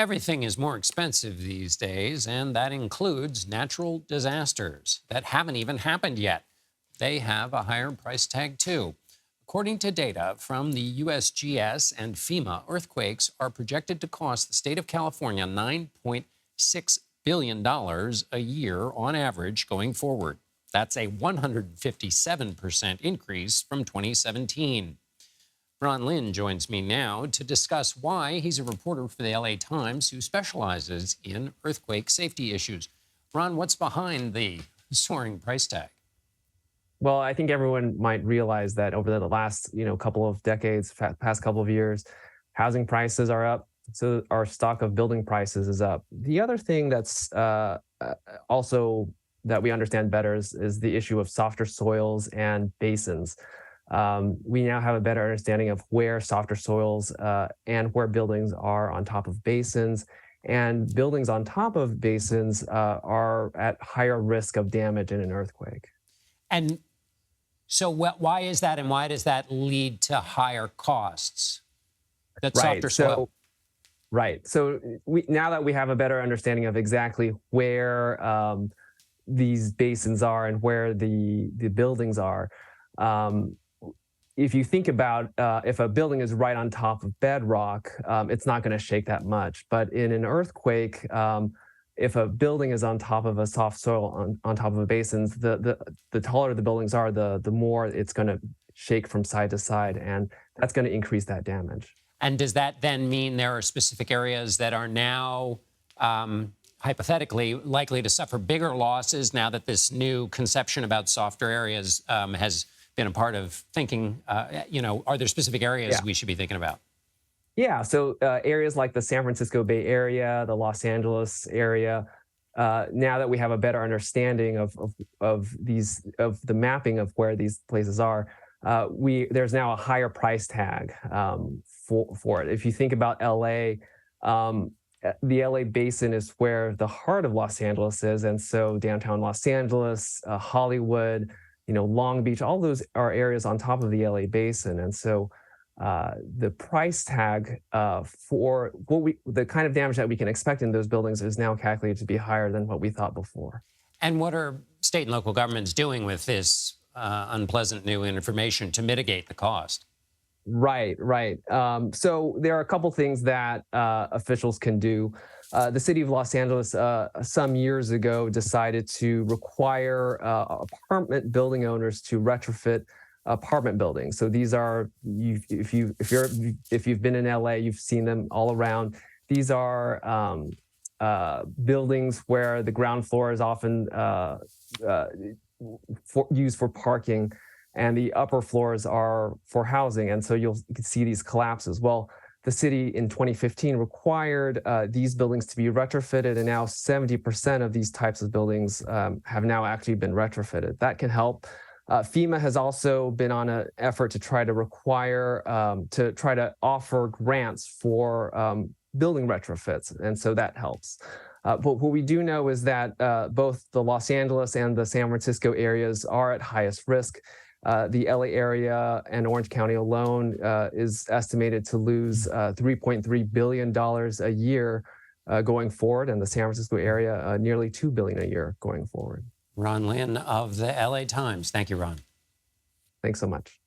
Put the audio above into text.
Everything is more expensive these days, and that includes natural disasters that haven't even happened yet. They have a higher price tag, too. According to data from the USGS and FEMA, earthquakes are projected to cost the state of California $9.6 billion a year on average going forward. That's a 157% increase from 2017. Ron Lin joins me now to discuss why. He's a reporter for the LA Times who specializes in earthquake safety issues. Ron, what's behind the soaring price tag? Well, I think everyone might realize that over the last, couple of decades, past couple of years, housing prices are up. So our stock of building prices is up. The other thing that's also that we understand better is the issue of softer soils and basins. We now have a better understanding of where softer soils and where buildings are on top of basins. And buildings on top of basins are at higher risk of damage in an earthquake. And so why is that, and why does that lead to higher costs? That softer soil. Right. So now that we have a better understanding of exactly where these basins are and where the buildings are, if you think about if a building is right on top of bedrock, it's not going to shake that much. But in an earthquake, if a building is on top of a soft soil on top of a basin, the taller the buildings are, the more it's going to shake from side to side, and that's going to increase that damage. And does that then mean there are specific areas that are now hypothetically likely to suffer bigger losses now that this new conception about softer areas has been a part of thinking? Are there specific areas we should be thinking about? Yeah, so areas like the San Francisco Bay Area, the Los Angeles area, now that we have a better understanding of the mapping of where these places are, there's now a higher price tag for it. If you think about LA, the LA basin is where the heart of Los Angeles is, and so downtown Los Angeles, Hollywood, Long Beach, all those are areas on top of the LA basin, and so the price tag for the kind of damage that we can expect in those buildings is now calculated to be higher than what we thought before. And what are state and local governments doing with this unpleasant new information to mitigate the cost? Right. So there are a couple things that officials can do. The city of Los Angeles some years ago decided to require apartment building owners to retrofit apartment buildings. So these are, if you've been in LA, you've seen them all around. These are buildings where the ground floor is often used for parking, and the upper floors are for housing. And so you can see these collapses. Well, the city in 2015 required these buildings to be retrofitted, and now 70% of these types of buildings have now actually been retrofitted. That can help. FEMA has also been on an effort to try to offer grants for building retrofits, and so that helps. But what we do know is that both the Los Angeles and the San Francisco areas are at highest risk. The LA area and Orange County alone is estimated to lose $3.3 billion a year going forward, and the San Francisco area nearly $2 billion a year going forward. Ron Lin of the LA Times. Thank you, Ron. Thanks so much.